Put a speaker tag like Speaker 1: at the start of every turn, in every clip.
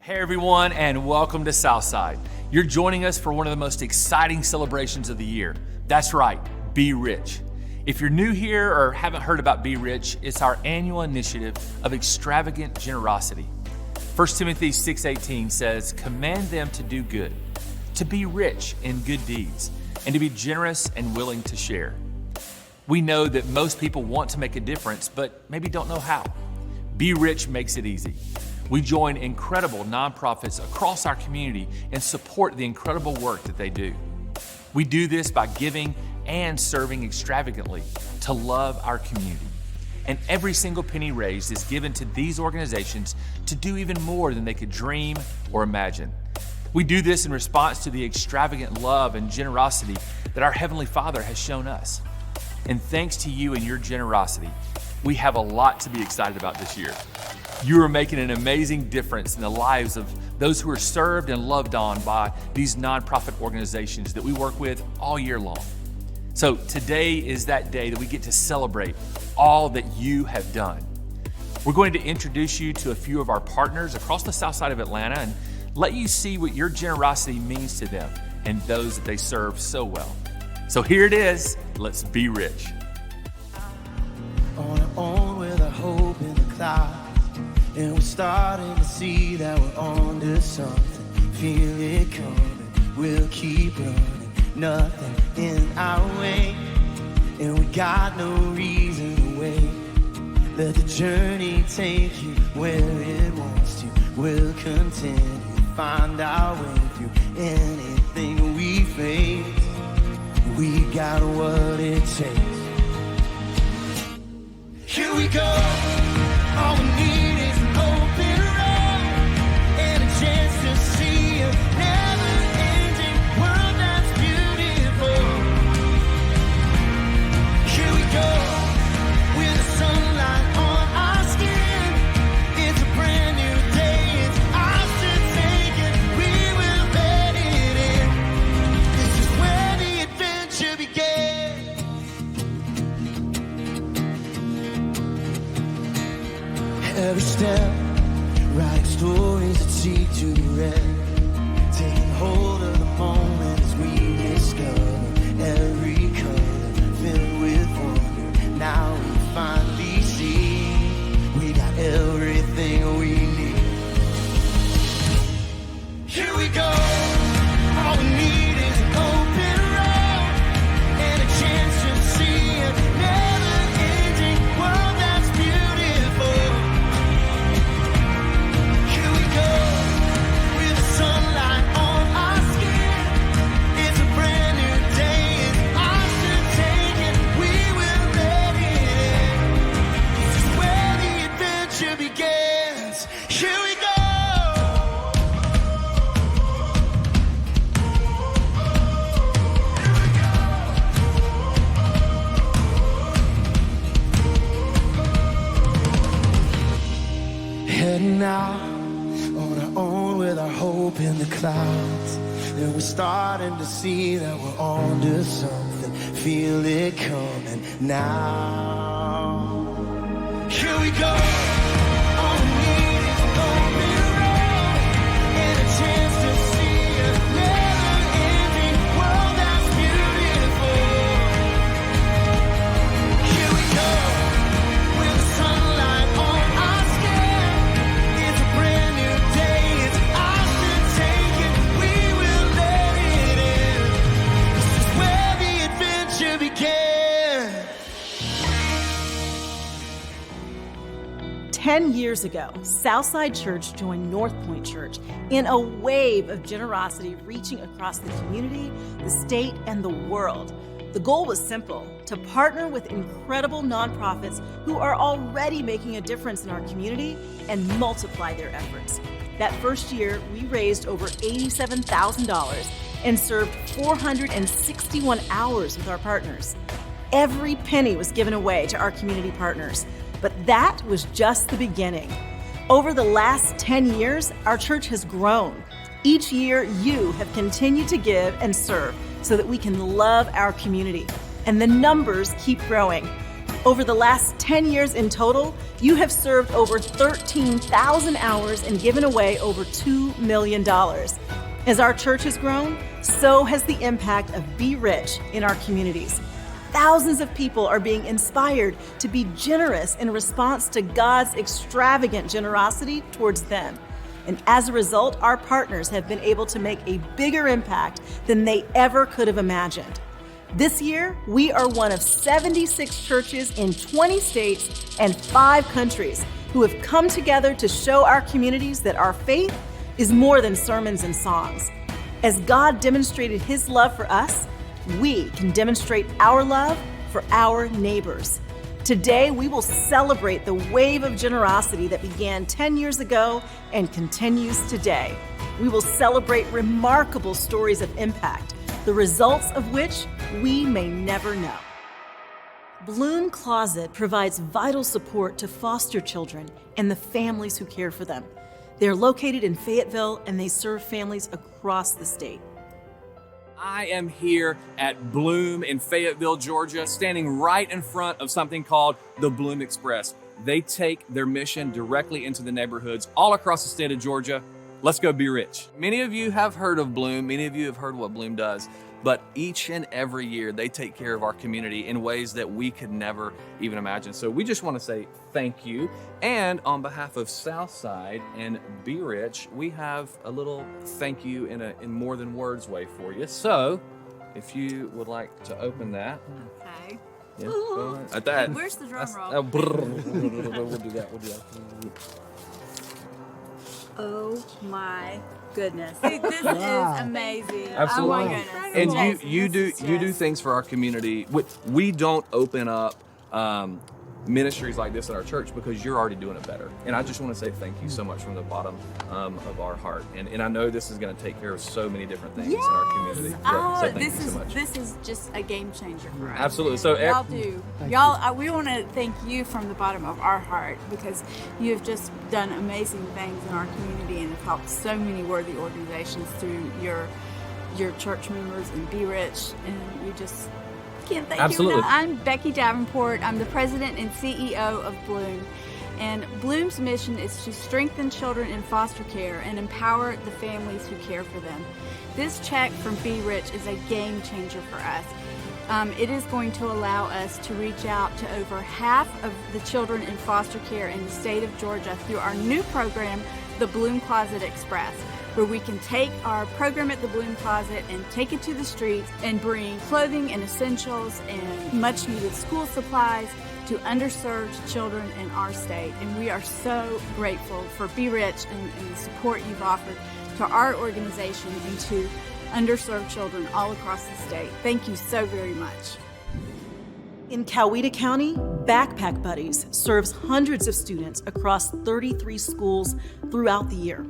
Speaker 1: Hey everyone, and welcome to Southside. You're joining us for one of the most exciting celebrations of the year. That's right, Be Rich. If you're new here or haven't heard about Be Rich, it's our annual initiative of extravagant generosity. 1 Timothy 6:18 says, "Command them to do good, to be rich in good deeds, and to be generous and willing to share." We know that most people want to make a difference, but maybe don't know how. Be Rich makes it easy. We join incredible nonprofits across our community and support the incredible work that they do. We do this by giving and serving extravagantly to love our community. And every single penny raised is given to these organizations to do even more than they could dream or imagine. We do this in response to the extravagant love and generosity that our Heavenly Father has shown us. And thanks to you and your generosity, we have a lot to be excited about this year. You are making an amazing difference in the lives of those who are served and loved on by these nonprofit organizations that we work with all year long. So today is that day that we get to celebrate all that you have done. We're going to introduce you to a few of our partners across the south side of Atlanta and let you see what your generosity means to them and those that they serve so well. So here it is, let's be rich.
Speaker 2: On our own with our hope in the clouds, and we're starting to see that we're on to something. Feel it coming, we'll keep running, nothing in our way, and we got no reason to wait. Let the journey take you where it wants to. We'll continue to find our way through anything we face. We got what it takes. Here we go. All we need is an open road and a chance to see a never-ending world that's beautiful. Here we go, with the sunlight on our skin. It's a brand new day, it's ours to take it. We will let it in. This is where the adventure begins. Every step, writing stories that seek to be read, taking hold of the moment as we discover every color filled with wonder. Now we finally see we got everything we need. Here we go. All we need is an open road and a chance to see a never-ending world that's beautiful. With the sunlight on our skin, it's a brand new day, it's ours to take it, we will let it in. This is where the adventure begins. Here we go. Heading out on our own with our hope in the clouds, and we're starting to see that we're on to something. Feel it coming now. Here we go. All we need is an open road and a chance to see a never-ending world that's beautiful. Here we go, with the sunlight on our skin. It's a brand new day, it's ours to take it, we will let it in. This is where the adventure begins.
Speaker 3: 10 years ago, Southside Church joined North Point Church in a wave of generosity reaching across the community, the state, and the world. The goal was simple: to partner with incredible nonprofits who are already making a difference in our community and multiply their efforts. That first year, we raised over $87,000 and served 461 hours with our partners. Every penny was given away to our community partners, but that was just the beginning. Over the last 10 years, our church has grown. Each year, you have continued to give and serve so that we can love our community, and the numbers keep growing. Over the last 10 years in total, you have served over 13,000 hours and given away over $2 million. As our church has grown, so has the impact of Be Rich in our communities. Thousands of people are being inspired to be generous in response to God's extravagant generosity towards them. And as a result, our partners have been able to make a bigger impact than they ever could have imagined. This year, we are one of 76 churches in 20 states and 5 countries who have come together to show our communities that our faith is more than sermons and songs. As God demonstrated His love for us, we can demonstrate our love for our neighbors. Today, we will celebrate the wave of generosity that began 10 years ago and continues today. We will celebrate remarkable stories of impact, the results of which we may never know. Bloom Closet provides vital support to foster children and the families who care for them. They're located in Fayetteville and they serve families across the state.
Speaker 1: I am here at Bloom in Fayetteville, Georgia, standing right in front of something called the Bloom Express. They take their mission directly into the neighborhoods all across the state of Georgia. Let's go be rich. Many of you have heard of Bloom. Many of you have heard what Bloom does. But each and every year, they take care of our community in ways that we could never even imagine. So we just want to say thank you. And on behalf of Southside and Be Rich, we have a little thank you in more than words way for you. So if you would like to open that.
Speaker 4: Okay.
Speaker 1: Yeah, go ahead. At that.
Speaker 4: Where's the drum roll?
Speaker 1: We'll do that.
Speaker 4: Oh my goodness. See, this is amazing.
Speaker 1: Absolutely.
Speaker 4: Oh my goodness.
Speaker 1: And
Speaker 4: Jason,
Speaker 1: you
Speaker 4: this
Speaker 1: do
Speaker 4: is just-
Speaker 1: things for our community. We don't open up ministries like this at our church because you're already doing it better. And I just want to say thank you so much from the bottom of our heart. And I know this is going to take care of so many different things in our community. So thank you so much.
Speaker 4: This is just a game changer for us.
Speaker 1: Absolutely. So
Speaker 4: Y'all do. Y'all, we want to thank you from the bottom of our heart because you have just done amazing things in our community and have helped so many worthy organizations through your church members and Be Rich. And we just can't thank
Speaker 1: Absolutely.
Speaker 4: you enough. I'm Becky Davenport. I'm the president and CEO of Bloom. And Bloom's mission is to strengthen children in foster care and empower the families who care for them. This check from Be Rich is a game changer for us. It is going to allow us to reach out to over half of the children in foster care in the state of Georgia through our new program, the Bloom Closet Express, where we can take our program at the Bloom Closet and take it to the streets and bring clothing and essentials and much needed school supplies to underserved children in our state. And we are so grateful for Be Rich and the support you've offered to our organization and to underserved children all across the state. Thank you so very much.
Speaker 3: In Coweta County, Backpack Buddies serves hundreds of students across 33 schools throughout the year.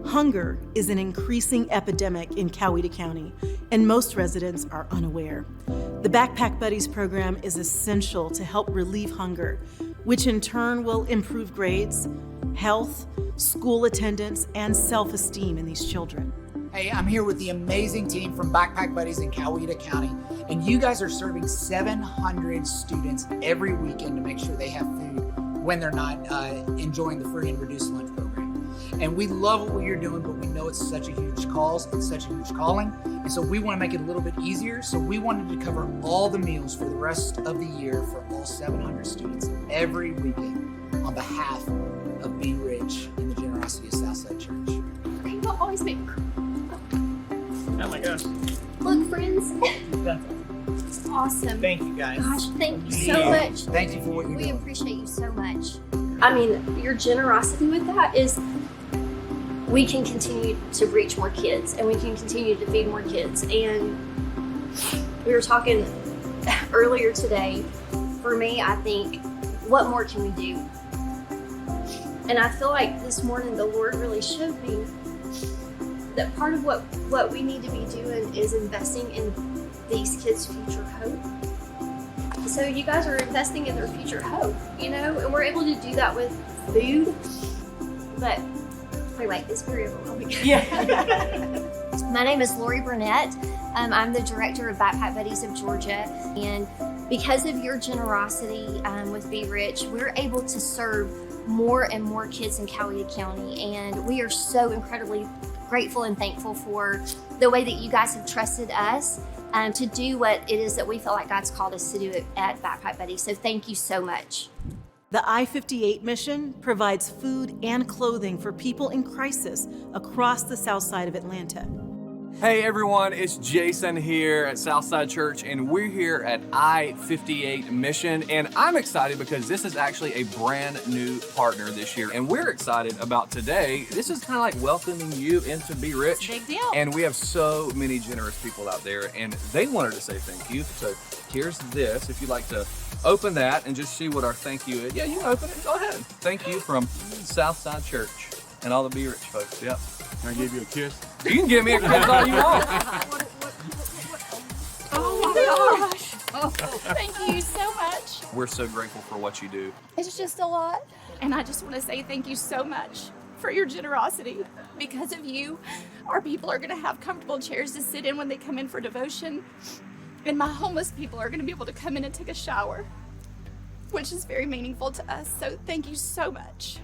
Speaker 3: Hunger is an increasing epidemic in Coweta County, and most residents are unaware. The Backpack Buddies program is essential to help relieve hunger, which in turn will improve grades, health, school attendance, and self-esteem in these children.
Speaker 5: Hey, I'm here with the amazing team from Backpack Buddies in Coweta County, and you guys are serving 700 students every weekend to make sure they have food when they're not enjoying the free and reduced lunch program. And we love what you're doing, but we know it's such a huge cause, it's such a huge calling, and so we want to make it a little bit easier. So we wanted to cover all the meals for the rest of the year for all 700 students every weekend on behalf of Be Rich and the generosity of Southside Church.
Speaker 6: You will always make me cry.
Speaker 5: Oh my gosh.
Speaker 6: Look, friends. It's awesome.
Speaker 5: Thank you guys.
Speaker 6: Gosh, thank you so much.
Speaker 5: Thank you for what you're
Speaker 6: We
Speaker 5: doing.
Speaker 6: appreciate you so much. I mean, your generosity with that is we can continue to reach more kids and we can continue to feed more kids. And we were talking earlier today. For me, I think, what more can we do? And I feel like this morning the Lord really showed me that part of what we need to be doing is investing in these kids' future hope. So you guys are investing in their future hope, you know, and we're able to do that with food. But anyway, it's very overwhelming.
Speaker 3: Yeah.
Speaker 6: My name is Lori Burnett. I'm the director of Backpack Buddies of Georgia, and because of your generosity with Be Rich, we're able to serve more and more kids in Coweta County. And we are so incredibly grateful and thankful for the way that you guys have trusted us to do what it is that we feel like God's called us to do at Backpack Buddies. So thank you so much.
Speaker 3: The I-58 mission provides food and clothing for people in crisis across the south side of Atlanta.
Speaker 7: Hey everyone, it's Jason here at Southside Church, and we're here at I-58 Mission, and I'm excited because this is actually a brand new partner this year, and we're excited about today. This is kind of like welcoming you into Be Rich.
Speaker 8: Big deal.
Speaker 7: And we have so many generous people out there, and they wanted to say thank you. So here's this, if you'd like to open that and just see what our thank you is. Yeah, you can open it, go ahead. Thank you from Southside Church and all the Be Rich folks, yep.
Speaker 9: Can I give you a kiss?
Speaker 7: You can give me a kiss all you want.
Speaker 8: Oh my gosh. Oh, thank you so much.
Speaker 7: We're so grateful for what you do.
Speaker 8: It's just a lot. And I just want to say thank you so much for your generosity. Because of you, our people are going to have comfortable chairs to sit in when they come in for devotion. And my homeless people are going to be able to come in and take a shower, which is very meaningful to us. So thank you so much.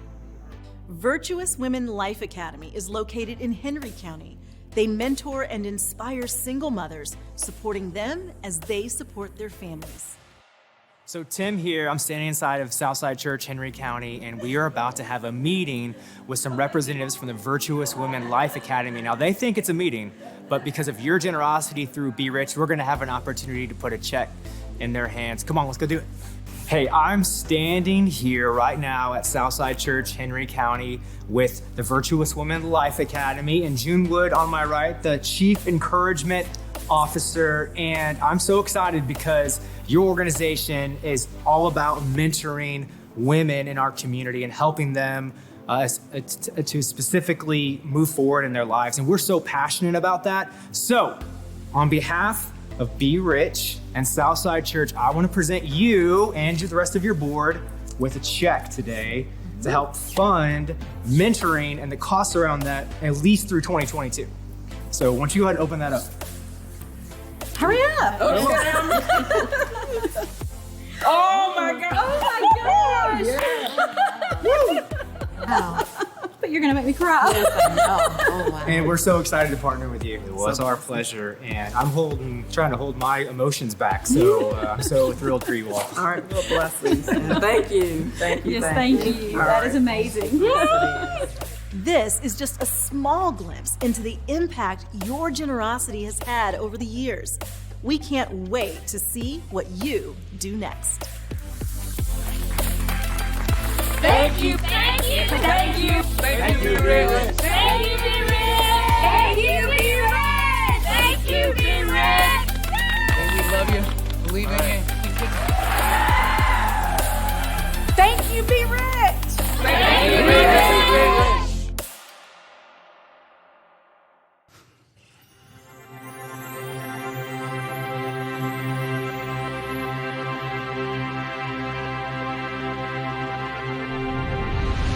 Speaker 3: Virtuous Women Life Academy is located in Henry County. They mentor and inspire single mothers, supporting them as they support their families.
Speaker 10: So Tim here, I'm standing inside of Southside Church, Henry County, and we are about to have a meeting with some representatives from the Virtuous Women Life Academy. Now they think it's a meeting, but because of your generosity through Be Rich, we're gonna have an opportunity to put a check in their hands. Come on, let's go do it. Hey, I'm standing here right now at Southside Church, Henry County, with the Virtuous Women Life Academy, and June Wood on my right, the Chief Encouragement Officer. And I'm so excited because your organization is all about mentoring women in our community and helping them to specifically move forward in their lives. And we're so passionate about that. So, on behalf of Be Rich and Southside Church, I want to present you and the rest of your board with a check today to help fund mentoring and the costs around that at least through 2022. So why don't you go ahead and open that up?
Speaker 3: Hurry up!
Speaker 8: Oh my gosh!
Speaker 3: Wow.
Speaker 8: But you're gonna make me cry.
Speaker 3: Yes, I know. Oh, wow.
Speaker 10: And we're so excited to partner with you. It was our pleasure, and I'm trying to hold my emotions back. So I'm so thrilled for you all.
Speaker 11: All right, well, blessings. And thank you. Thank you.
Speaker 8: Yes, thank you. That is amazing.
Speaker 3: This is just a small glimpse into the impact your generosity has had over the years. We can't wait to see what you do next.
Speaker 8: Thank you, thank you, thank you,
Speaker 7: Thank you, Rich.
Speaker 8: thank you, Be Rich, thank you, Be Rich, thank you, Be Rich.
Speaker 5: We love you. Believe in you.
Speaker 8: Thank you, Be Rich.
Speaker 7: Thank you, Rich.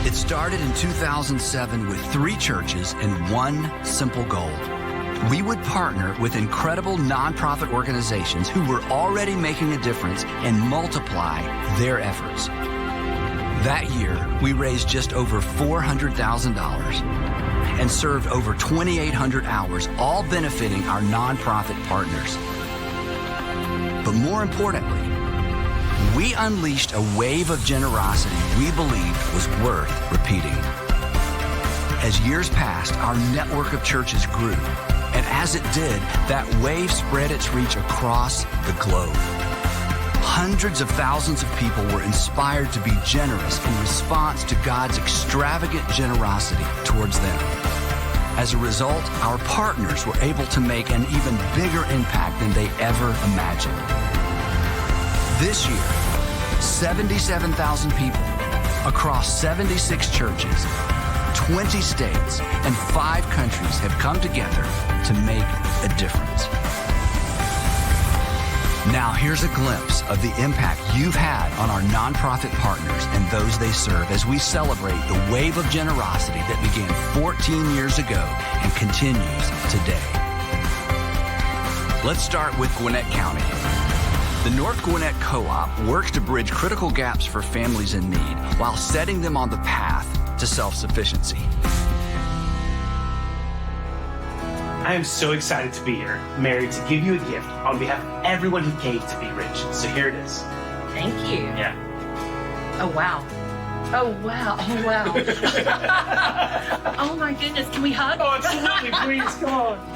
Speaker 12: It started in 2007 with 3 churches and one simple goal. We would partner with incredible nonprofit organizations who were already making a difference and multiply their efforts. That year, we raised just over $400,000 and served over 2,800 hours, all benefiting our nonprofit partners. But more importantly, we unleashed a wave of generosity we believed was worth repeating. As years passed, our network of churches grew, and as it did, that wave spread its reach across the globe. Hundreds of thousands of people were inspired to be generous in response to God's extravagant generosity towards them. As a result, our partners were able to make an even bigger impact than they ever imagined. This year, 77,000 people across 76 churches, 20 states, and 5 countries have come together to make a difference. Now here's a glimpse of the impact you've had on our nonprofit partners and those they serve as we celebrate the wave of generosity that began 14 years ago and continues today. Let's start with Gwinnett County. The North Gwinnett Co-op works to bridge critical gaps for families in need while setting them on the path to self-sufficiency.
Speaker 9: I am so excited to be here, Mary, to give you a gift on behalf of everyone who gave to Be Rich. So here it is.
Speaker 13: Thank you.
Speaker 9: Yeah.
Speaker 13: Oh, wow. Oh, wow. Oh, wow. Oh, my goodness. Can we hug?
Speaker 9: Oh, absolutely. Please, come on.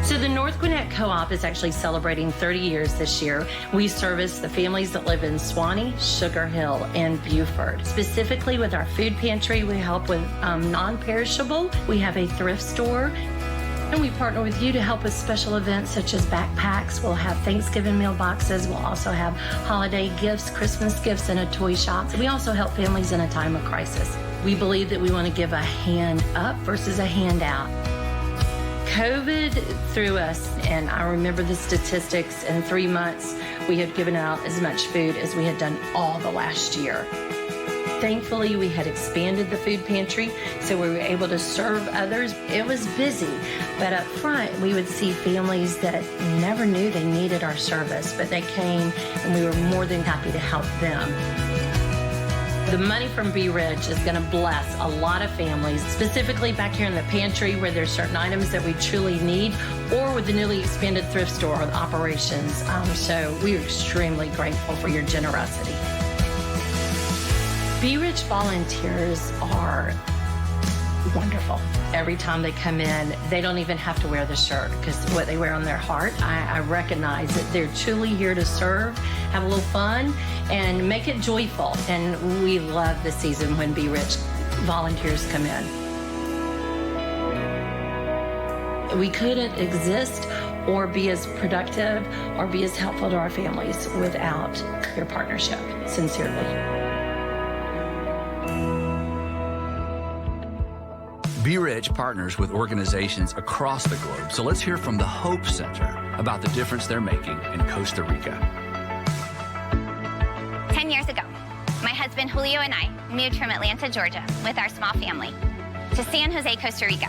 Speaker 13: So the North Gwinnett Co-op is actually celebrating 30 years this year. We service the families that live in Swanee, Sugar Hill, and Beaufort. Specifically with our food pantry, we help with non-perishable. We have a thrift store. And we partner with you to help with special events such as backpacks. We'll have Thanksgiving meal boxes. We'll also have holiday gifts, Christmas gifts, and a toy shop. We also help families in a time of crisis. We believe that we want to give a hand up versus a handout. COVID threw us, and I remember the statistics. In 3 months, we had given out as much food as we had done all the last year. Thankfully, we had expanded the food pantry, so we were able to serve others. It was busy, but up front, we would see families that never knew they needed our service, but they came, and we were more than happy to help them. The money from Be Rich is going to bless a lot of families, specifically back here in the pantry where there's certain items that we truly need, or with the newly expanded thrift store operations. So we're extremely grateful for your generosity. Be Rich volunteers are wonderful. Every time they come in, they don't even have to wear the shirt because what they wear on their heart, I recognize that they're truly here to serve, have a little fun, and make it joyful. And we love the season when Be Rich volunteers come in. We couldn't exist or be as productive or be as helpful to our families without your partnership, sincerely.
Speaker 12: Be Rich partners with organizations across the globe, so let's hear from the Hope Center about the difference they're making in Costa Rica.
Speaker 14: 10 years ago, my husband Julio and I moved from Atlanta, Georgia, with our small family to San Jose, Costa Rica.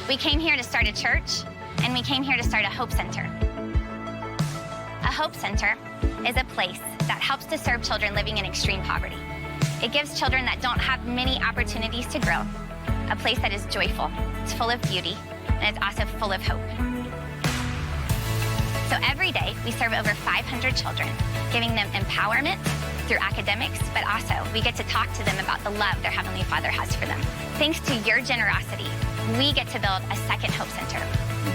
Speaker 14: We came here to start a church, and we came here to start a Hope Center. A Hope Center is a place that helps to serve children living in extreme poverty. It gives children that don't have many opportunities to grow a place that is joyful, it's full of beauty, and it's also full of hope. So every day, we serve over 500 children, giving them empowerment through academics, but also we get to talk to them about the love their Heavenly Father has for them. Thanks to your generosity, we get to build a second Hope Center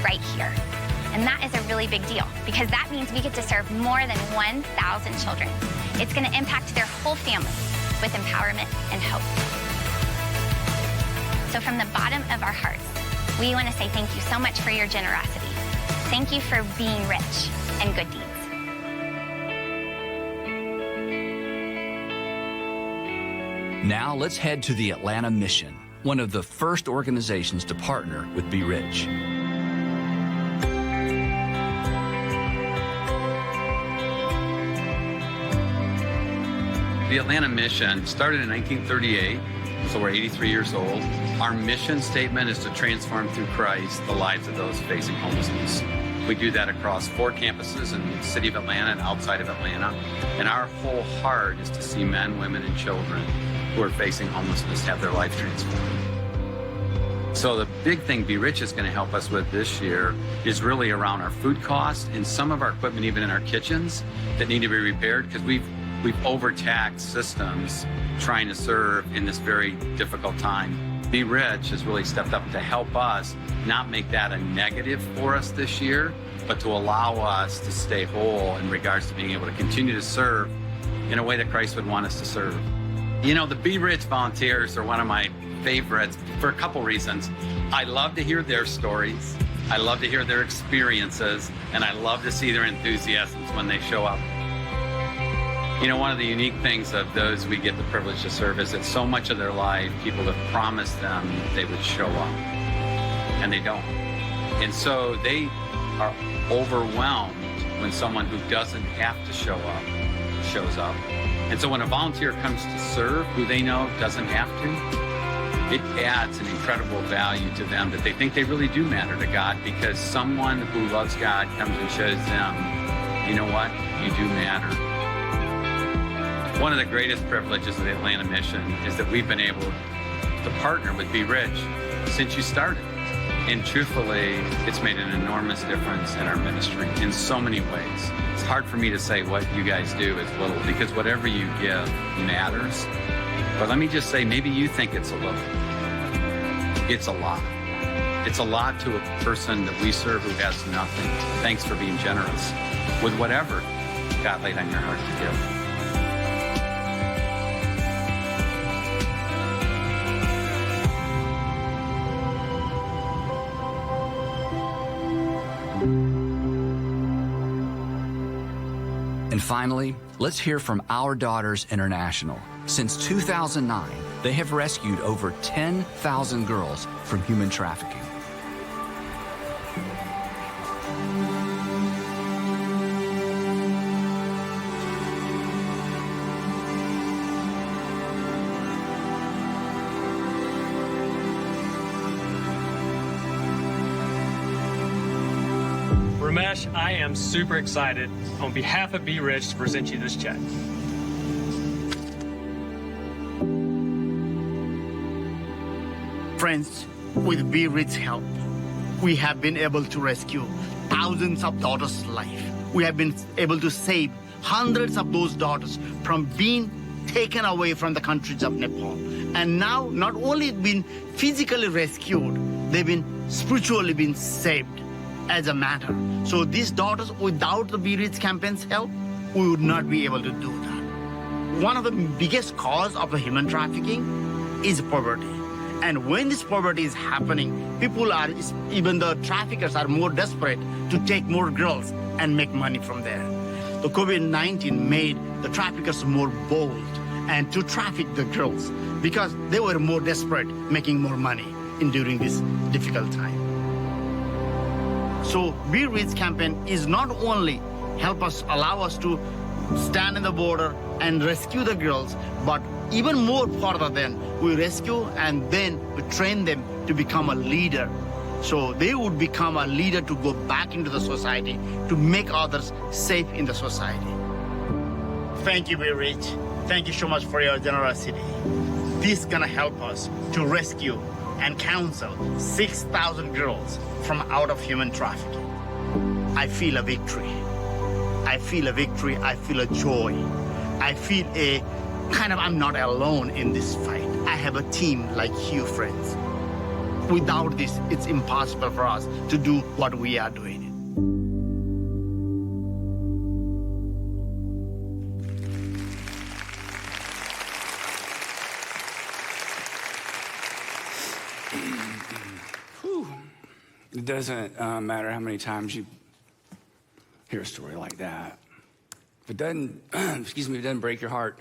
Speaker 14: right here. And that is a really big deal because that means we get to serve more than 1,000 children. It's going to impact their whole family with empowerment and hope. So from the bottom of our hearts, we want to say thank you so much for your generosity. Thank you for being rich in good deeds.
Speaker 12: Now let's head to the Atlanta Mission, one of the first organizations to partner with Be Rich.
Speaker 15: The Atlanta Mission started in 1938. So we're 83 years old. Our mission statement is to transform through Christ the lives of those facing homelessness. We do that across 4 campuses in the city of Atlanta and outside of Atlanta. And our whole heart is to see men, women, and children who are facing homelessness have their life transformed. So the big thing Be Rich is going to help us with this year is really around our food costs and some of our equipment even in our kitchens that need to be repaired because we've overtaxed systems trying to serve in this very difficult time. Be Rich has really stepped up to help us not make that a negative for us this year, but to allow us to stay whole in regards to being able to continue to serve in a way that Christ would want us to serve. You know, the Be Rich volunteers are one of my favorites for a couple reasons. I love to hear their stories. I love to hear their experiences, and I love to see their enthusiasms when they show up. You know, one of the unique things of those we get the privilege to serve is that so much of their life, people have promised them they would show up, and they don't. And so they are overwhelmed when someone who doesn't have to show up shows up. And so when a volunteer comes to serve who they know doesn't have to, it adds an incredible value to them that they think they really do matter to God, because someone who loves God comes and shows them, you know what, you do matter. One of the greatest privileges of the Atlanta mission is that we've been able to partner with Be Rich since you started. And truthfully, it's made an enormous difference in our ministry in so many ways. It's hard for me to say what you guys do is little, because whatever you give matters. But let me just say, maybe you think it's a little. It's a lot. It's a lot to a person that we serve who has nothing. Thanks for being generous with whatever God laid on your heart to give.
Speaker 12: And finally, let's hear from Our Daughters International. Since 2009, they have rescued over 10,000 girls from human trafficking.
Speaker 16: Ramesh, I am super excited on behalf of Be Rich to present you this check.
Speaker 17: Friends, with Be Rich's help, we have been able to rescue thousands of daughters' lives. We have been able to save hundreds of those daughters from being taken away from the countries of Nepal. And now, not only been physically rescued, they've been spiritually been saved as a matter. So these daughters, without the Be Rich campaign's help, we would not be able to do that. One of the biggest cause of the human trafficking is poverty. And when this poverty is happening, people are, even the traffickers are more desperate to take more girls and make money from there. The COVID-19 made the traffickers more bold and to traffic the girls because they were more desperate, making more money during this difficult time. So Be Rich campaign is not only allow us to stand in the border and rescue the girls, but even more further than we rescue and then we train them to become a leader. So they would become a leader to go back into the society, to make others safe in the society. Thank you, Be Rich. Thank you so much for your generosity. This is gonna help us to rescue and counsel 6,000 girls from out of human trafficking. I feel a victory. I feel a victory. I feel a joy. I feel a kind of, I'm not alone in this fight. I have a team like you, friends. Without this, it's impossible for us to do what we are doing.
Speaker 18: It doesn't matter how many times you hear a story like that. If it doesn't, excuse me, if it doesn't break your heart,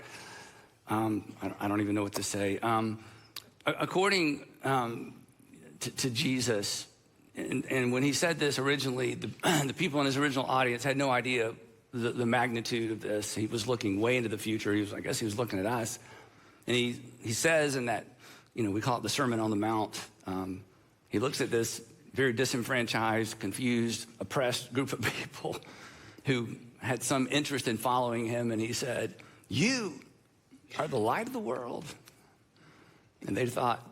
Speaker 18: I don't even know what to say. According to Jesus, and when he said this originally, the people in his original audience had no idea the magnitude of this. He was looking way into the future. I guess he was looking at us. And he says in that, we call it the Sermon on the Mount, he looks at this very disenfranchised, confused, oppressed group of people who had some interest in following him, and he said, "You are the light of the world." And they thought,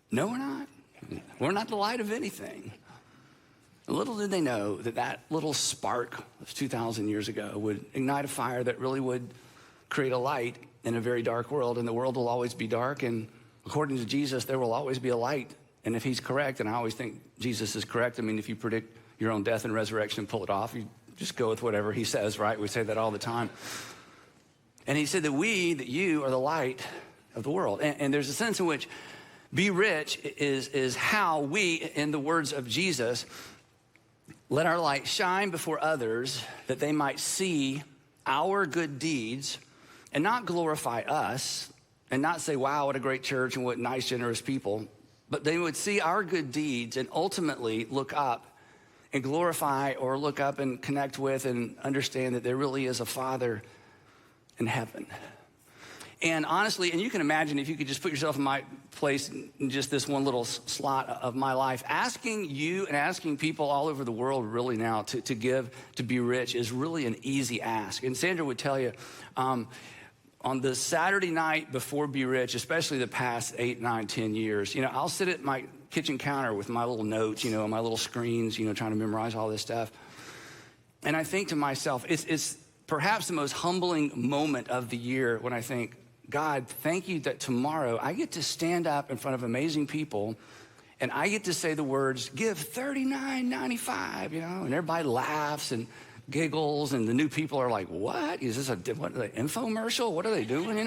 Speaker 18: "No, we're not. We're not the light of anything." Little did they know that little spark of 2,000 years ago would ignite a fire that really would create a light in a very dark world, and the world will always be dark, and according to Jesus, there will always be a light. And if he's correct, and I always think Jesus is correct, I mean, if you predict your own death and resurrection, pull it off, you just go with whatever he says, right? We say that all the time. And he said that you are the light of the world. And there's a sense in which Be Rich is how we, in the words of Jesus, let our light shine before others that they might see our good deeds and not glorify us and not say, wow, what a great church and what nice, generous people. But they would see our good deeds and ultimately look up and glorify or look up and connect with and understand that there really is a Father in heaven. And honestly, and you can imagine if you could just put yourself in my place in just this one little slot of my life, asking you and asking people all over the world really now to give, to be rich is really an easy ask. And Sandra would tell you, on the Saturday night before Be Rich, especially the past 8, 9, 10 years, I'll sit at my kitchen counter with my little notes, my little screens, trying to memorize all this stuff. And I think to myself, it's perhaps the most humbling moment of the year when I think, God, thank you that tomorrow I get to stand up in front of amazing people and I get to say the words, give $39.95, and everybody laughs and giggles and the new people are like, what? Is this an infomercial? What are they doing,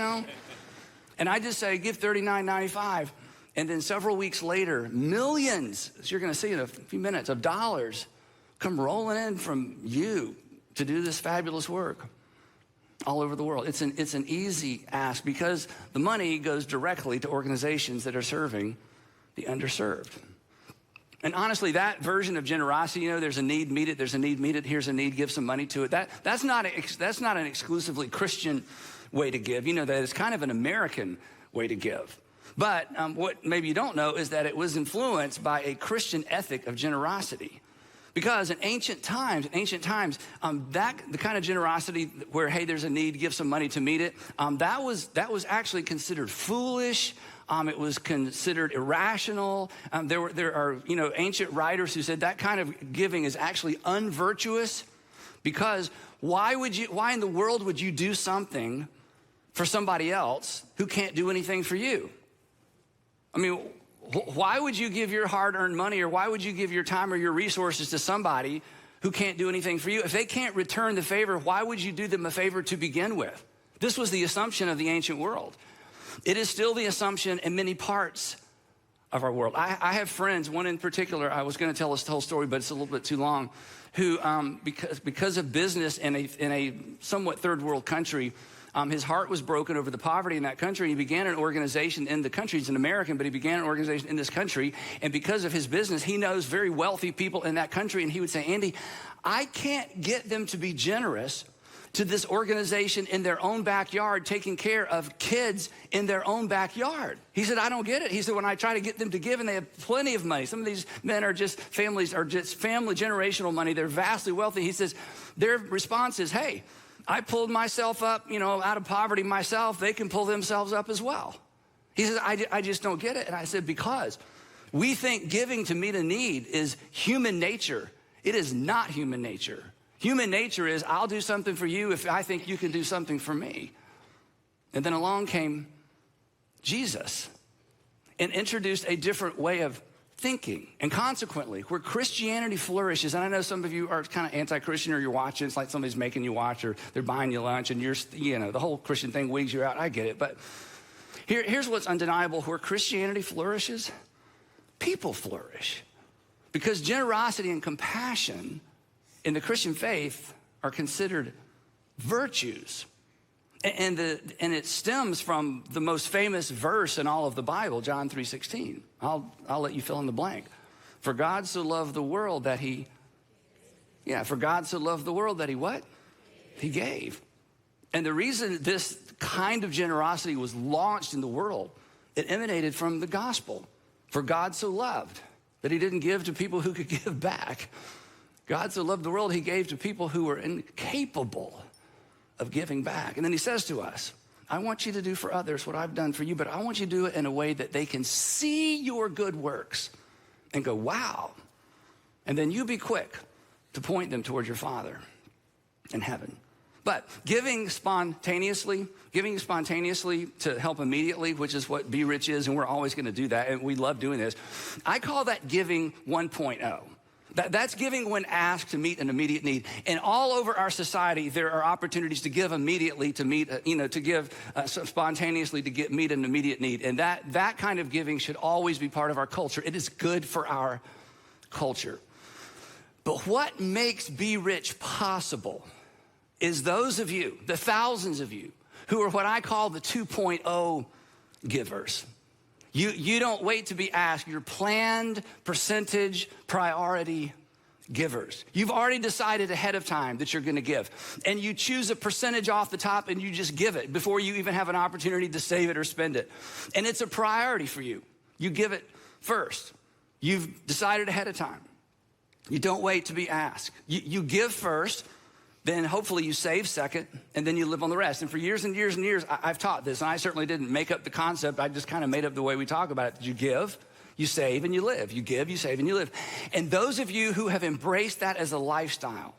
Speaker 18: And I just say, give $39.95. And then several weeks later, millions, as you're gonna see in a few minutes, of dollars come rolling in from you to do this fabulous work all over the world. It's an easy ask because the money goes directly to organizations that are serving the underserved. And honestly, that version of generosity, there's a need, meet it. There's a need, meet it. Here's a need, give some money to it. That's not an exclusively Christian way to give. That it's kind of an American way to give. But what maybe you don't know is that it was influenced by a Christian ethic of generosity. Because in ancient times, the kind of generosity where, hey, there's a need, give some money to meet it, that was actually considered foolish. It was considered irrational. There are ancient writers who said that kind of giving is actually unvirtuous. Because why in the world would you do something for somebody else who can't do anything for you? I mean, why would you give your hard-earned money or why would you give your time or your resources to somebody who can't do anything for you? If they can't return the favor, why would you do them a favor to begin with? This was the assumption of the ancient world. It is still the assumption in many parts of our world. I have friends, one in particular, I was gonna tell this whole story, but it's a little bit too long, who, because of business in a somewhat third world country, his heart was broken over the poverty in that country. He began an organization in the country. He's an American, but he began an organization in this country. And because of his business, he knows very wealthy people in that country. And he would say, Andy, I can't get them to be generous to this organization in their own backyard, taking care of kids in their own backyard. He said, I don't get it. He said, when I try to get them to give, and they have plenty of money. Some of these men are just family generational money. They're vastly wealthy. He says, their response is, hey, I pulled myself up, out of poverty myself. They can pull themselves up as well. He says, I just don't get it. And I said, because we think giving to meet a need is human nature. It is not human nature. Human nature is, I'll do something for you if I think you can do something for me. And then along came Jesus and introduced a different way of thinking. And consequently, where Christianity flourishes, and I know some of you are kind of anti-Christian or you're watching, it's like somebody's making you watch or they're buying you lunch and the whole Christian thing wigs you out. I get it. But here's what's undeniable. Where Christianity flourishes, people flourish. Because generosity and compassion in the Christian faith are considered virtues. And it stems from the most famous verse in all of the Bible, John 3:16. I'll let you fill in the blank. For God so loved the world that he what? He gave. And the reason this kind of generosity was launched in the world, it emanated from the gospel. For God so loved that he didn't give to people who could give back. God so loved the world, he gave to people who were incapable of giving back. And then he says to us, I want you to do for others what I've done for you, but I want you to do it in a way that they can see your good works and go, wow. And then you be quick to point them toward your Father in heaven. But giving spontaneously to help immediately, which is what Be Rich is, and we're always gonna do that, and we love doing this. I call that giving 1.0. That's giving when asked to meet an immediate need. And all over our society, there are opportunities to give immediately, to meet, to give spontaneously, to meet an immediate need. And that kind of giving should always be part of our culture. It is good for our culture. But what makes Be Rich possible is those of you, the thousands of you, who are what I call the 2.0 givers. You don't wait to be asked. You're planned, percentage, priority
Speaker 12: givers. You've already decided ahead of time that you're going to give. And you choose a percentage off the top and you just give it before you even have an opportunity to save it or spend it. And it's a priority for you. You give it first. You've decided ahead of time. You don't wait to be asked. You give first, then hopefully you save second, and then you live on the rest. And for years and years and years, I've taught this, and I certainly didn't make up the concept. I just kind of made up the way we talk about it. That you give, you save, and you live. You give, you save, and you live. And those of you who have embraced that as a lifestyle,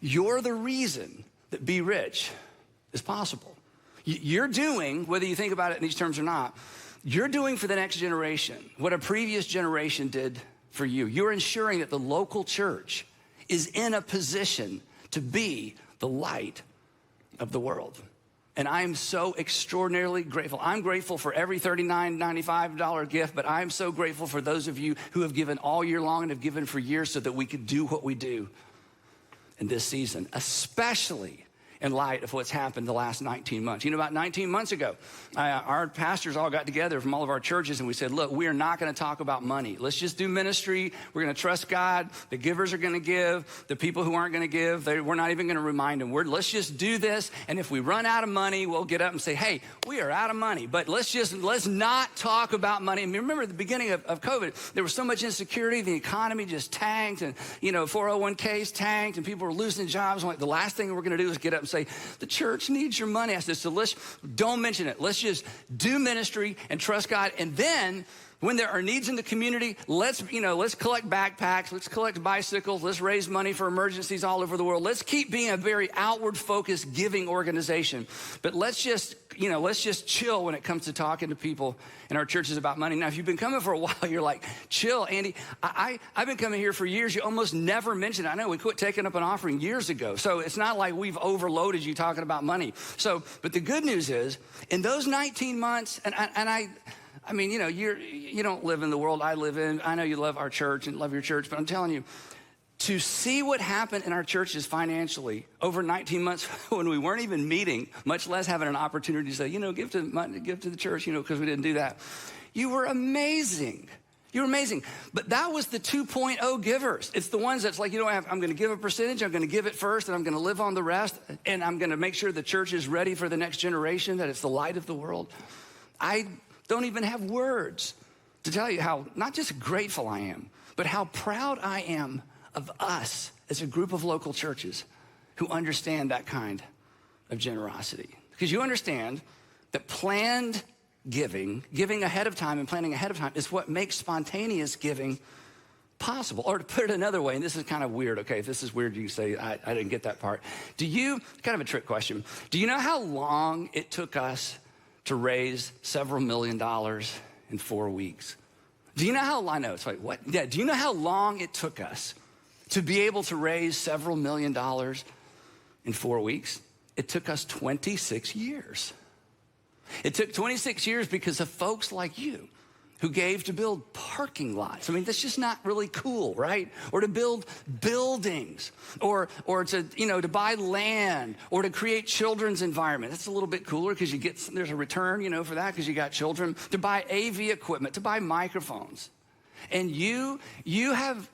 Speaker 12: you're the reason that Be Rich is possible. You're doing, whether you think about it in these terms or not, you're doing for the next generation what a previous generation did for you. You're ensuring that the local church is in a position to be the light of the world. And I'm so extraordinarily grateful. I'm grateful for every $39.95 gift, but I'm so grateful for those of you who have given all year long and have given for years so that we could do what we do in this season, especially in light of what's happened the last 19 months. You know, about 19 months ago, our pastors all got together from all of our churches and we said, look, we are not gonna talk about money. Let's just do ministry. We're gonna trust God. The givers are gonna give. The people who aren't gonna give, we're not even gonna remind them. Let's just do this. And if we run out of money, we'll get up and say, hey, we are out of money. But let's not talk about money. And remember at the beginning of COVID, there was so much insecurity. The economy just tanked and, 401ks tanked and people were losing jobs. I'm like, the last thing we're gonna do is get up and say, the church needs your money. I said, so don't mention it. Let's just do ministry and trust God. And then when there are needs in the community, let's collect backpacks, let's collect bicycles, let's raise money for emergencies all over the world. Let's keep being a very outward focused giving organization. But let's just chill when it comes to talking to people in our churches about money. Now, if you've been coming for a while, you're like, chill, Andy. I've been coming here for years. You almost never mention it. I know we quit taking up an offering years ago. So it's not like we've overloaded you talking about money. But the good news is in those 19 months, you don't live in the world I live in. I know you love our church and love your church, but I'm telling you, to see what happened in our churches financially over 19 months when we weren't even meeting, much less having an opportunity to say, give to the church, because we didn't do that. You were amazing. You were amazing. But that was the 2.0 givers. It's the ones that's like, I'm going to give a percentage, I'm going to give it first, and I'm going to live on the rest, and I'm going to make sure the church is ready for the next generation, that it's the light of the world. I don't even have words to tell you how not just grateful I am, but how proud I am of us as a group of local churches who understand that kind of generosity. Because you understand that planned giving ahead of time and planning ahead of time is what makes spontaneous giving possible. Or to put it another way, and this is kind of weird, okay? If this is weird, you can say, I didn't get that part. Kind of a trick question. Do you know how long it took us to raise several $1 million in 4 weeks? Do you know how, I know, it's like, what? Yeah, do you know how long it took us to be able to raise several $1 million in 4 weeks? It took us 26 years. It took 26 years because of folks like you who gave to build parking lots. That's just not really cool, right? Or to build buildings, or to buy land, or to create children's environment. That's a little bit cooler because there's a return, for that because you got children. To buy AV equipment, to buy microphones. And you have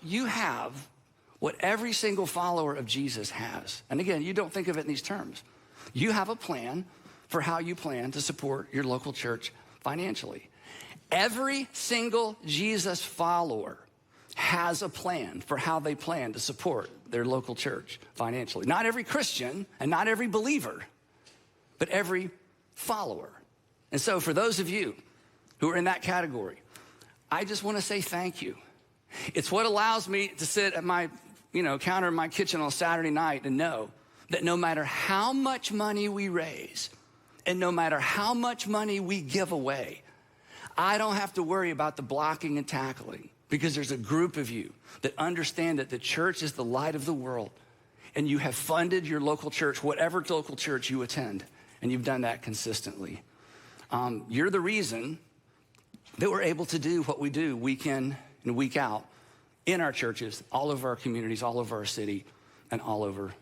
Speaker 12: what every single follower of Jesus has. And again, you don't think of it in these terms. You have a plan for how you plan to support your local church financially. Every single Jesus follower has a plan for how they plan to support their local church financially. Not every Christian and not every believer, but every follower. And so for those of you who are in that category, I just want to say thank you. It's what allows me to sit at my counter in my kitchen on Saturday night and know that no matter how much money we raise and no matter how much money we give away, I don't have to worry about the blocking and tackling because there's a group of you that understand that the church is the light of the world and you have funded your local church, whatever local church you attend, and you've done that consistently. You're the reason that we're able to do what we do week in and week out in our churches, all over our communities, all over our city, and all over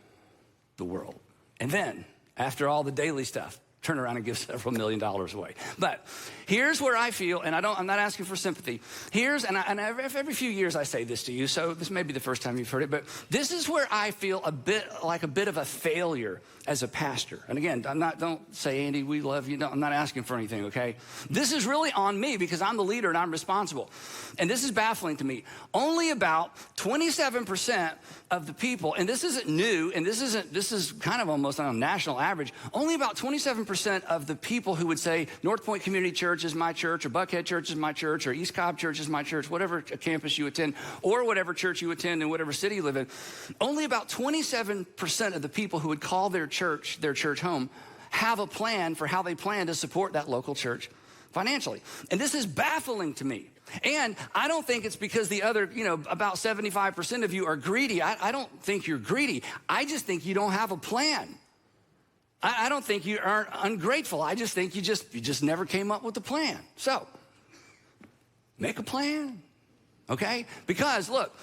Speaker 12: the world. And then, after all the daily stuff,
Speaker 18: turn around and give several $1 million away. But here's where I feel, and I'm not asking for sympathy. Every few years I say this to you, so this may be the first time you've heard it, but this is where I feel a bit of a failure as a pastor. And again, don't say, Andy, we love you. I'm not asking for anything, okay? This is really on me because I'm the leader and I'm responsible. And this is baffling to me. Only about 27% of the people, and this isn't new, and this is kind of almost on a national average, only about 27% of the people who would say North Point Community Church is my church, or Buckhead Church is my church, or East Cobb Church is my church, whatever campus you attend, or whatever church you attend in whatever city you live in, only about 27% of the people who would call their church home have a plan for how they plan to support that local church financially. And this is baffling to me. And I don't think it's because the other, about 75% of you are greedy. I don't think you're greedy. I just think you don't have a plan. I don't think you are ungrateful. I just think you just never came up with a plan. So, make a plan, okay? Because look,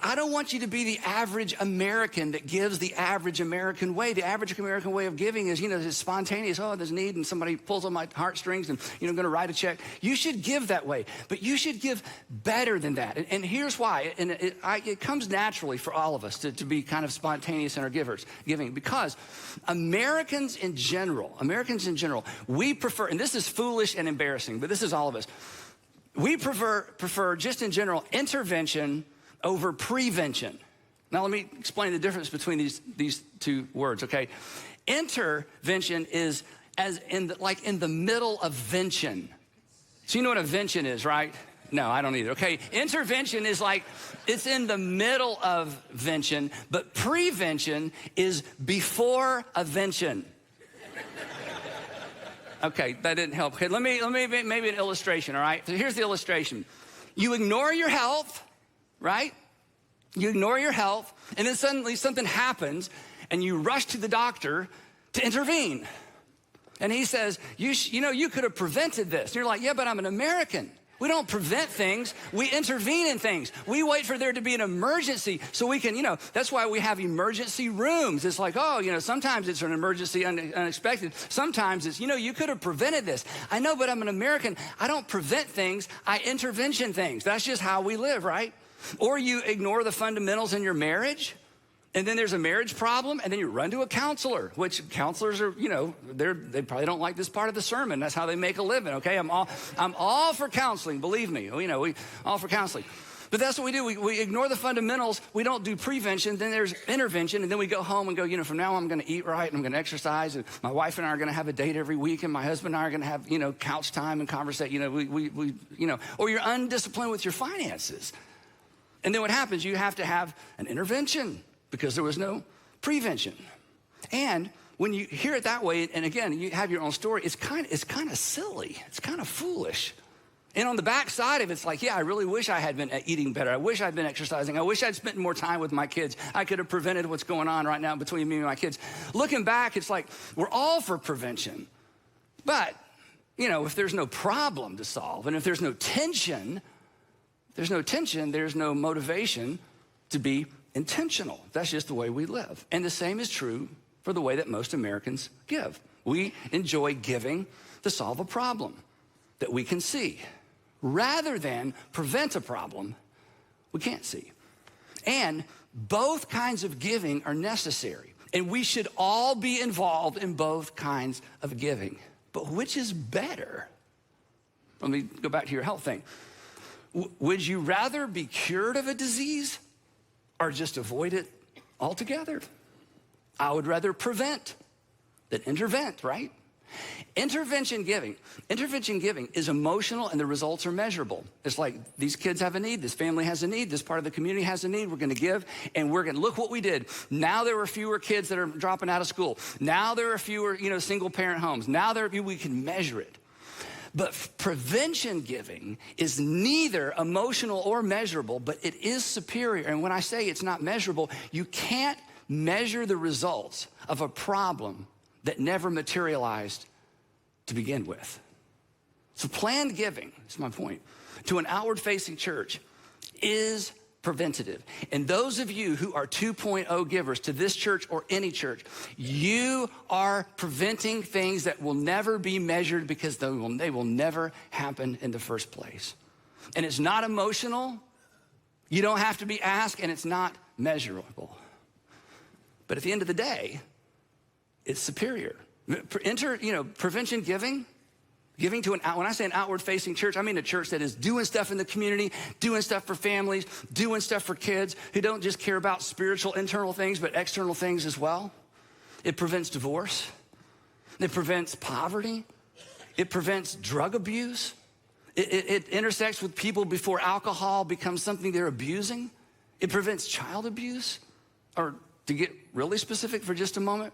Speaker 18: I don't want you to be the average American that gives the average American way. The average American way of giving is, it's spontaneous. Oh, there's need, and somebody pulls on my heartstrings, and going to write a check. You should give that way, but you should give better than that. And here's why. And it comes naturally for all of us to be kind of spontaneous in our giving, because Americans in general, we prefer, and this is foolish and embarrassing, but this is all of us. We prefer just in general intervention over prevention. Now let me explain the difference between these two words, okay? Intervention is in the middle of vention. So you know what a vention is, right? No, I don't either, okay? Intervention is it's in the middle of vention, but prevention is before a vention. Okay, that didn't help. Okay, let me maybe an illustration, all right? So here's the illustration. You ignore your health, right? You ignore your health, and then suddenly something happens, and you rush to the doctor to intervene. And he says, you could have prevented this. And you're like, yeah, but I'm an American. We don't prevent things. We intervene in things. We wait for there to be an emergency so we can, that's why we have emergency rooms. It's like, sometimes it's an emergency unexpected. Sometimes it's, you could have prevented this. I know, but I'm an American. I don't prevent things. I intervention things. That's just how we live, right? Or you ignore the fundamentals in your marriage, and then there's a marriage problem, and then you run to a counselor, which counselors are, they probably don't like this part of the sermon. That's how they make a living, okay? I'm all for counseling, believe me. We all for counseling. But that's what we do. We ignore the fundamentals. We don't do prevention. Then there's intervention, and then we go home and go, from now on I'm going to eat right, and I'm going to exercise, and my wife and I are going to have a date every week, and my husband and I are going to have, couch time and conversate. Or you're undisciplined with your finances. And then what happens? You have to have an intervention because there was no prevention. And when you hear it that way, and again, you have your own story, it's kind of silly. It's kind of foolish. And on the back side of it, it's like, yeah, I really wish I had been eating better. I wish I'd been exercising. I wish I'd spent more time with my kids. I could have prevented what's going on right now between me and my kids. Looking back, it's like we're all for prevention. But, if there's no problem to solve, and if there's no tension, there's no motivation to be intentional. That's just the way we live. And the same is true for the way that most Americans give. We enjoy giving to solve a problem that we can see, rather than prevent a problem we can't see. And both kinds of giving are necessary. And we should all be involved in both kinds of giving. But which is better? Let me go back to your health thing. Would you rather be cured of a disease or just avoid it altogether? I would rather prevent than intervent, right? Intervention giving is emotional, and the results are measurable. It's like these kids have a need, this family has a need, this part of the community has a need, we're gonna give, and we're gonna look what we did. Now there are fewer kids that are dropping out of school. Now there are fewer, single parent homes. Now we can measure it. But prevention giving is neither emotional or measurable, but it is superior. And when I say it's not measurable, you can't measure the results of a problem that never materialized to begin with. So planned giving, that's my point, to an outward-facing church is
Speaker 12: preventative. And those of you who are 2.0 givers to this church or any church, you are preventing things that will never be measured because they will never happen in the first place. And it's not emotional. You don't have to be asked, and it's not measurable. But at the end of the day, it's superior. Prevention giving to when I say an outward-facing church, I mean a church that is doing stuff in the community, doing stuff for families, doing stuff for kids who don't just care about spiritual internal things, but external things as well. It prevents divorce. It prevents poverty. It prevents drug abuse. It intersects with people before alcohol becomes something they're abusing. It prevents child abuse. Or to get really specific for just a moment,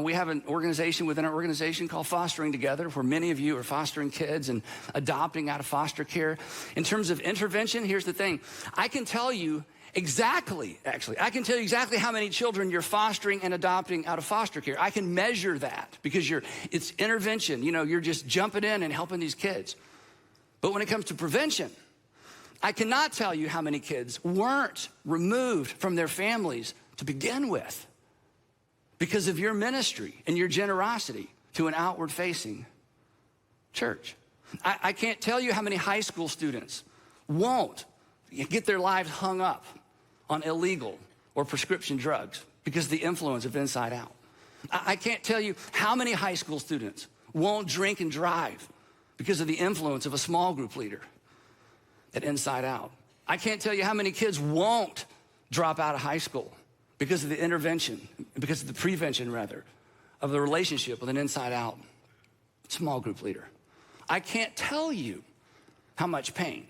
Speaker 12: we have an organization within our organization called Fostering Together, where many of you are fostering kids and adopting out of foster care. In terms of intervention, here's the thing. I can tell you exactly how many children you're fostering and adopting out of foster care. I can measure that because it's intervention. You're just jumping in and helping these kids. But when it comes to prevention, I cannot tell you how many kids weren't removed from their families to begin with because of your ministry and your generosity to an outward-facing church. I can't tell you how many high school students won't get their lives hung up on illegal or prescription drugs because of the influence of Inside Out. I can't tell you how many high school students won't drink and drive because of the influence of a small group leader at Inside Out. I can't tell you how many kids won't drop out of high school because of the intervention, because of the prevention, rather, of the relationship with an Inside Out small group leader. I can't tell you how much pain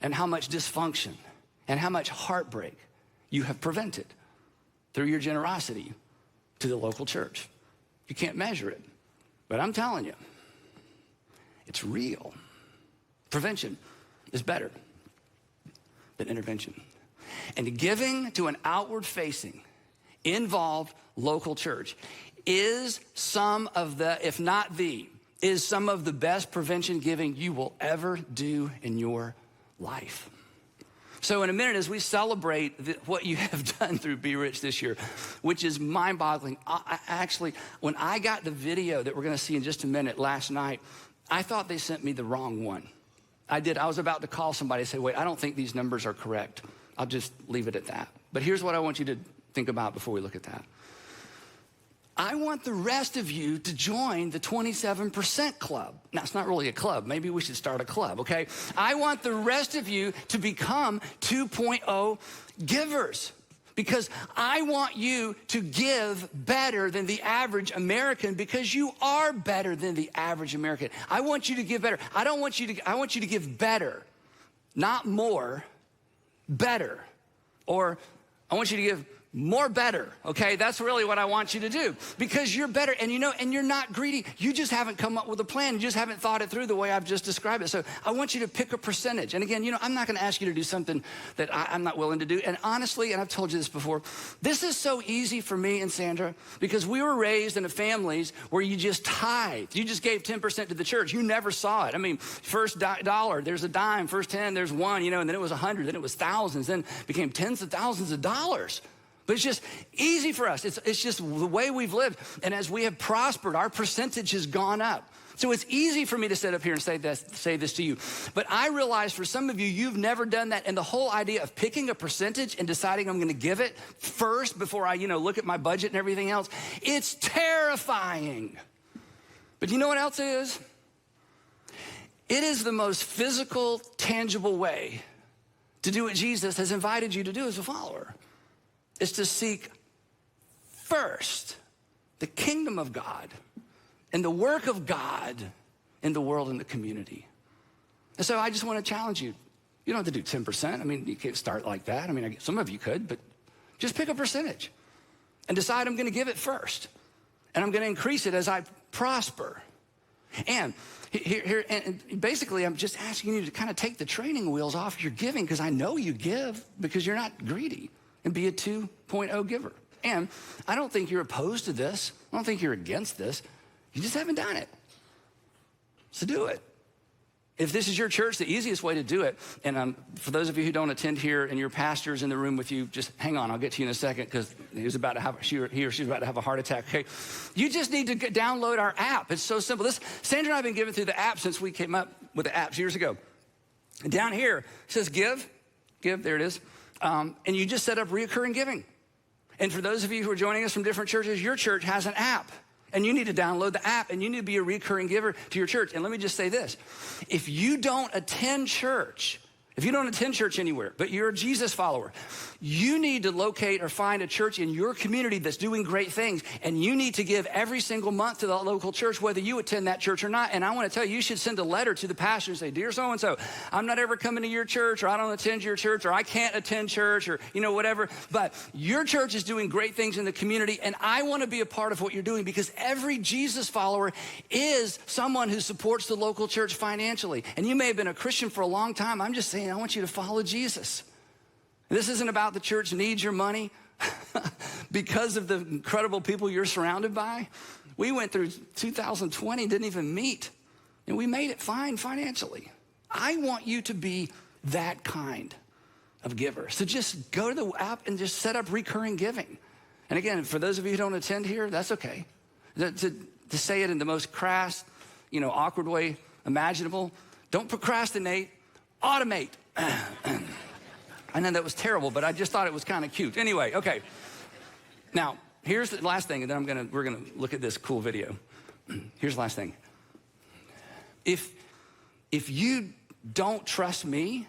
Speaker 12: and how much dysfunction and how much heartbreak you have prevented through your generosity to the local church. You can't measure it, but I'm telling you, it's real. Prevention is better than intervention. And giving to an outward-facing, involved local church is some of the best prevention giving you will ever do in your life. So in a minute, as we celebrate what you have done through Be Rich this year, which is mind-boggling. Actually, when I got the video that we're going to see in just a minute last night, I thought they sent me the wrong one. I did. I was about to call somebody and say, wait, I don't think these numbers are correct. I'll just leave it at that. But here's what I want you to think about before we look at that. I want the rest of you to join the 27% club. Now, it's not really a club. Maybe we should start a club, okay? I want the rest of you to become 2.0 givers because I want you to give better than the average American because you are better than the average American. I want you to give better. I want you to give better, not more, better. Or I want you to give more better, okay? That's really what I want you to do because you're better and and you're not greedy. You just haven't come up with a plan. You just haven't thought it through the way I've just described it. So I want you to pick a percentage. And again, I'm not gonna ask you to do something that I'm not willing to do. And honestly, and I've told you this before, this is so easy for me and Sandra because we were raised in families where you just tithe. You just gave 10% to the church. You never saw it. I mean, first dollar, there's a dime. First 10, there's one, and then it was 100, then it was thousands, then it became tens of thousands of dollars. But it's just easy for us. It's just the way we've lived. And as we have prospered, our percentage has gone up. So it's easy for me to sit up here and say this to you. But I realize for some of you, you've never done that. And the whole idea of picking a percentage and deciding I'm going to give it first before I, look at my budget and everything else, it's terrifying. But you know what else it is? It is the most physical, tangible way to do what Jesus has invited you to do as a follower. Is to seek first the kingdom of God and the work of God in the world and the community. And so I just want to challenge you. You don't have to do 10%. I mean, you can't start like that. I mean, some of you could, but just pick a percentage and decide I'm going to give it first. And I'm going to increase it as I prosper. And and basically, I'm just asking you to kind of take the training wheels off your giving because I know you give because you're not greedy. And be a 2.0 giver. And I don't think you're opposed to this. I don't think you're against this. You just haven't done it. So do it.
Speaker 18: If this is your church, the easiest way to do it, and for those of you who don't attend here and your pastor's in the room with you, just hang on, I'll get to you in a second because he or she's about to have a heart attack, okay? You just need to download our app. It's so simple. Sandra and I have been giving through the app since we came up with the apps years ago. And down here, it says give, there it is. And you just set up reoccurring giving. And for those of you who are joining us from different churches, your church has an app. And you need to download the app, and you need to be a recurring giver to your church. And let me just say this. If you don't attend church anywhere, but you're a Jesus follower, you need to locate or find a church in your community that's doing great things, and you need to give every single month to the local church, whether you attend that church or not. And I want to tell you should send a letter to the pastor and say, dear so-and-so, I'm not ever coming to your church, or I don't attend your church, or I can't attend church, or whatever, but your church is doing great things in the community, and I want to be a part of what you're doing, because every Jesus follower is someone who supports the local church financially. And you may have been a Christian for a long time. I'm just saying, I want you to follow Jesus. This isn't about the church needs your money because of the incredible people you're surrounded by. We went through 2020, didn't even meet, and we made it fine financially. I want you to be that kind of giver. So just go to the app and just set up recurring giving. And again, for those of you who don't attend here, that's okay. To say it in the most crass, awkward way imaginable, don't procrastinate, automate. I know that was terrible, but I just thought it was kind of cute. Anyway, okay. Now, here's the last thing, and then we're gonna look at this cool video. Here's the last thing. If you don't trust me,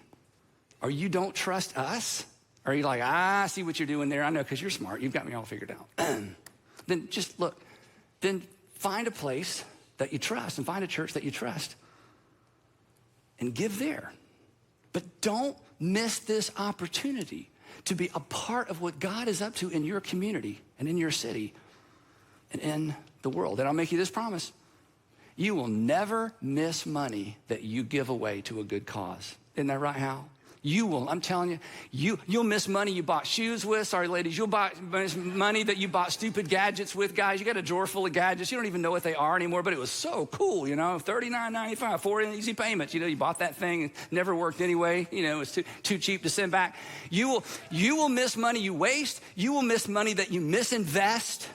Speaker 18: or you don't trust us, or you're like, I see what you're doing there, I know because you're smart, you've got me all figured out. Then just look, then find a place that you trust and find a church that you trust and give there. But don't miss this opportunity to be a part of what God is up to in your community and in your city and in the world. And I'll make you this promise. You will never miss money that you give away to a good cause. Isn't that right, Hal? You will, I'm telling you, you'll miss money you bought shoes with. Sorry, ladies, you'll miss money that you bought stupid gadgets with. Guys, you got a drawer full of gadgets. You don't even know what they are anymore, but it was so cool, $39.95, 4 easy payments. You bought that thing, it never worked anyway. It was too cheap to send back. You will miss money you waste. You will miss money that you misinvest.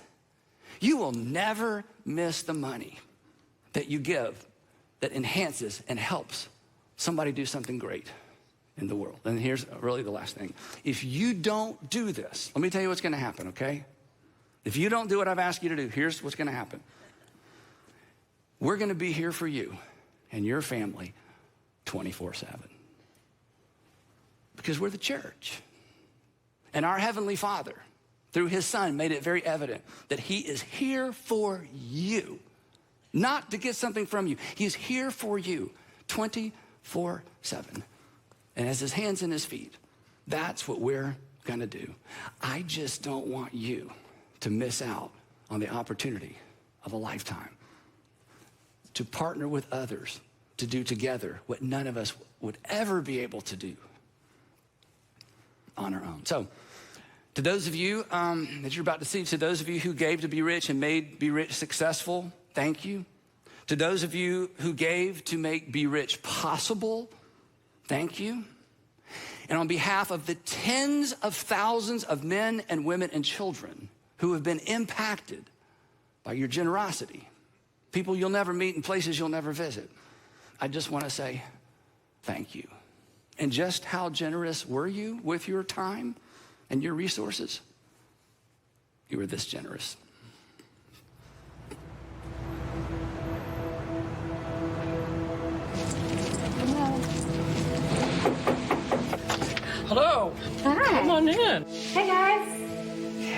Speaker 18: You will never miss the money that you give that enhances and helps somebody do something great in the world. And here's really the last thing. If you don't do this, let me tell you what's going to happen, okay? If you don't do what I've asked you to do, here's what's going to happen. We're going to be here for you and your family 24/7. Because we're the church. And our Heavenly Father, through His Son, made it very evident that He is here for you, not to get something from you. He's here for you 24/7. And as His hands and His feet, that's what we're gonna do. I just don't want you to miss out on the opportunity of a lifetime to partner with others to do together what none of us would ever be able to do on our own. So to those of you that you're about to see, to those of you who gave to Be Rich and made Be Rich successful, thank you. To those of you who gave to make Be Rich possible, thank you. And on behalf of the tens of thousands of men and women and children who have been impacted by your generosity, people you'll never meet and places you'll never visit, I just want to say thank you. And just how generous were you with your time and your resources? You were this generous.
Speaker 19: Hello.
Speaker 20: Hi.
Speaker 19: Come on in.
Speaker 20: Hey guys.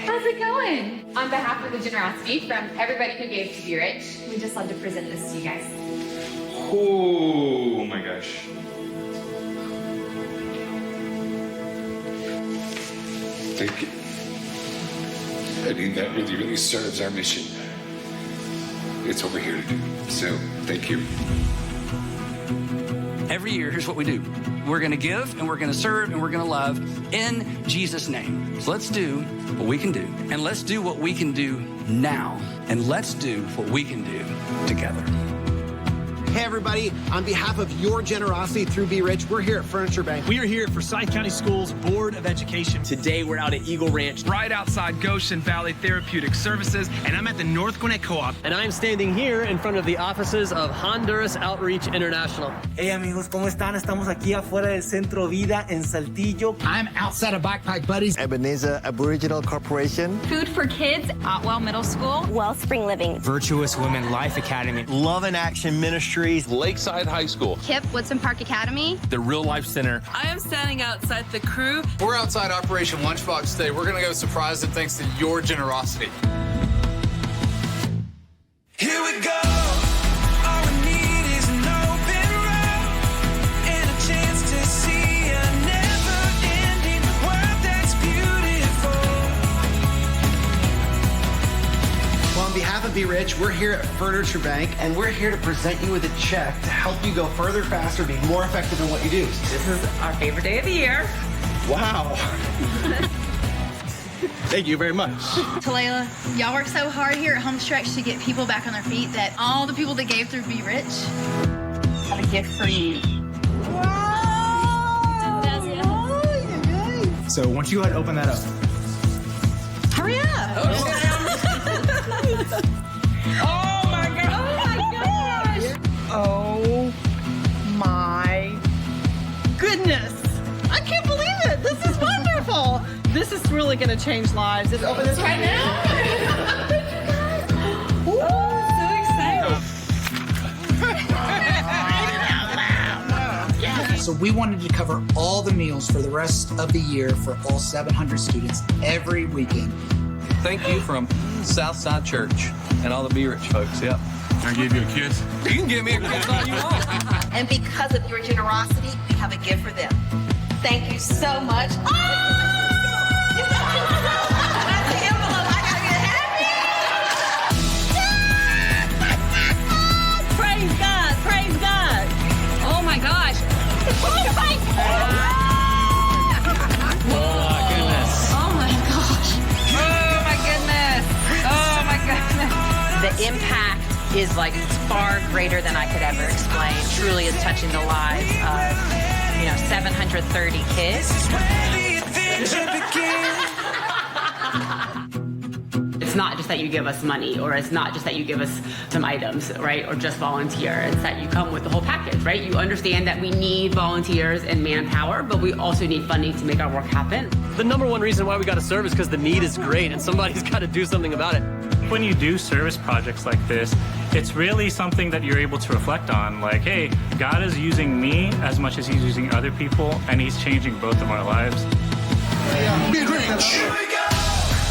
Speaker 20: How's it going? On behalf of the generosity from everybody who gave to Be Rich, we just love to present this to you guys.
Speaker 19: Oh my gosh.
Speaker 21: Thank you. I mean, that really, really serves our mission. It's what we're here to do. So, thank you.
Speaker 18: Every year, here's what we do. We're gonna give, and we're gonna serve, and we're gonna love in Jesus' name. So let's do what we can do, and let's do what we can do now, and let's do what we can do together.
Speaker 19: Hey everybody, on behalf of your generosity through Be Rich, we're here at Furniture Bank.
Speaker 22: We are here at Forsyth County Schools Board of Education.
Speaker 23: Today we're out at Eagle Ranch, right outside Goshen Valley Therapeutic Services.
Speaker 22: And I'm at the North Gwinnett Co-op.
Speaker 24: And I'm standing here in front of the offices of Honduras Outreach International.
Speaker 25: Hey amigos, ¿cómo están? Estamos aquí afuera del Centro Vida en Saltillo.
Speaker 5: I'm outside of Backpack Buddies.
Speaker 19: Ebenezer Aboriginal Corporation.
Speaker 4: Food for Kids, Otwell Middle School,
Speaker 26: Wellspring Living,
Speaker 10: Virtuous Women Life Academy,
Speaker 19: Love in Action Ministries,
Speaker 27: Lakeside High School,
Speaker 4: KIP Woodson Park Academy,
Speaker 1: The Real Life Center.
Speaker 28: I am standing outside the crew.
Speaker 29: We're outside Operation Lunchbox today. We're going to go surprise them thanks to your generosity.
Speaker 2: Here we go. All we need is an open road and a chance to see a never-ending world that's beautiful.
Speaker 19: Well, on behalf of Be Rich, we're here at Furniture Bank, and we're here to present you with a check to help you go further, faster, be more effective in what you do.
Speaker 28: This is our favorite day of the year.
Speaker 19: Wow. Thank you very much.
Speaker 30: Talayla, y'all work so hard here at Homestretch to get people back on their feet that all the people that gave through Be Rich have a gift for you.
Speaker 10: So once you go ahead and open that up.
Speaker 30: Hurry up!
Speaker 28: Oh my gosh!
Speaker 25: Oh my goodness. I can't believe it. This is wonderful. This is really going to change lives. Let's open this right now.
Speaker 28: So excited.
Speaker 5: So we wanted to cover all the meals for the rest of the year for all 700 students every weekend.
Speaker 7: Thank you from Southside Church and all the Be Rich folks. Yep.
Speaker 21: Can I give you a kiss?
Speaker 7: You can give me a kiss all you want.
Speaker 31: And because of your generosity, we have a gift for them. Thank you so much.
Speaker 25: Praise God. Praise God.
Speaker 28: Oh my gosh.
Speaker 1: Oh my goodness.
Speaker 28: Oh my gosh. Oh my goodness. Oh my goodness.
Speaker 32: The impact is like far greater than I could ever explain. Truly is touching the lives of, 730 kids.
Speaker 28: It's not just that you give us money, or it's not just that you give us some items, right? Or just volunteer. It's that you come with the whole package, right? You understand that we need volunteers and manpower, but we also need funding to make our work happen.
Speaker 24: The number one reason why we got to serve is because the need is great and somebody's got to do something about it.
Speaker 16: When you do service projects like this, it's really something that you're able to reflect on. Like, hey, God is using me as much as he's using other people, and he's changing both of our lives.
Speaker 21: Be Rich.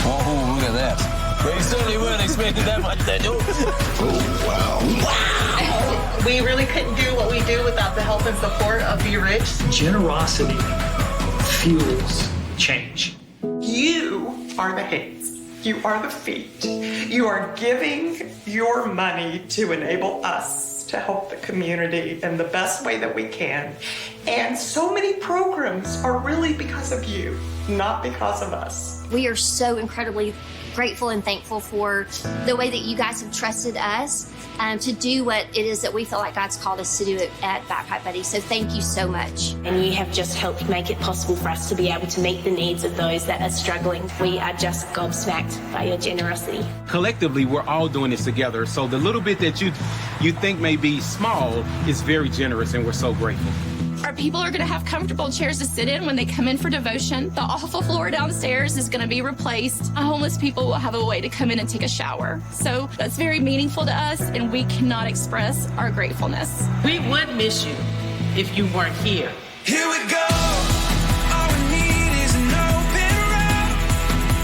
Speaker 27: Oh, look at that. They certainly weren't expecting that much, Daniel.
Speaker 21: Oh, wow.
Speaker 31: We really couldn't do what we do without the help and support of Be Rich.
Speaker 9: Generosity fuels change.
Speaker 33: You are the hands. You are the feet. You are giving your money to enable us to help the community in the best way that we can. And so many programs are really because of you, not because of us.
Speaker 6: We are so incredibly grateful and thankful for the way that you guys have trusted us to do what it is that we feel like God's called us to do at Backpack Buddies. So thank you so much.
Speaker 26: and you have just helped make it possible for us to be able to meet the needs of those that are struggling. We are just gobsmacked by your generosity.
Speaker 34: Collectively, we're all doing this together. So the little bit that you think may be small is very generous, and we're so grateful.
Speaker 8: Our people are going to have comfortable chairs to sit in when they come in for devotion. The awful floor downstairs is going to be replaced. Homeless people will have a way to come in and take a shower. So that's very meaningful to us, and we cannot express our gratefulness.
Speaker 33: We would miss you if you weren't here.
Speaker 2: Here we go. All we need is an open road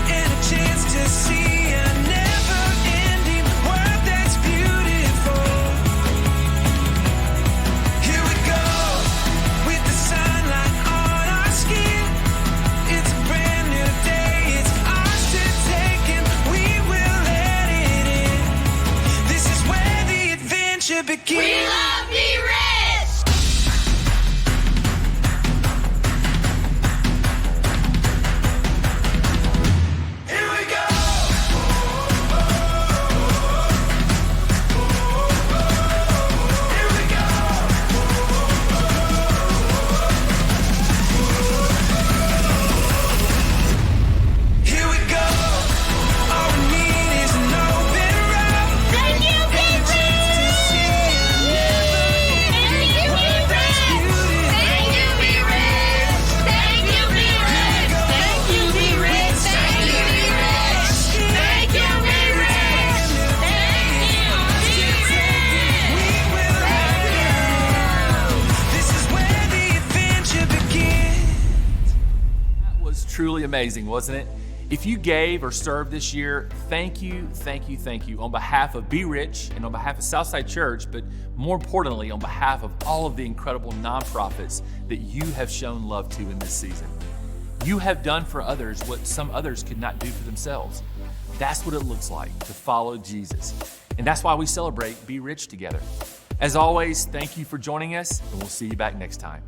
Speaker 2: and a chance to see a never-ending world that's beautiful. Here we go with the sunlight on our skin. It's a brand new day. It's ours to take, and we will let it in. This is where the adventure begins.
Speaker 33: We love Be Rich.
Speaker 1: truly amazing, wasn't it? If you gave or served this year, thank you on behalf of Be Rich and on behalf of Southside Church, but more importantly, on behalf of all of the incredible nonprofits that you have shown love to in this season. You have done for others what some others could not do for themselves. That's what it looks like to follow Jesus. And that's why we celebrate Be Rich together. As always, thank you for joining us, and we'll see you back next time.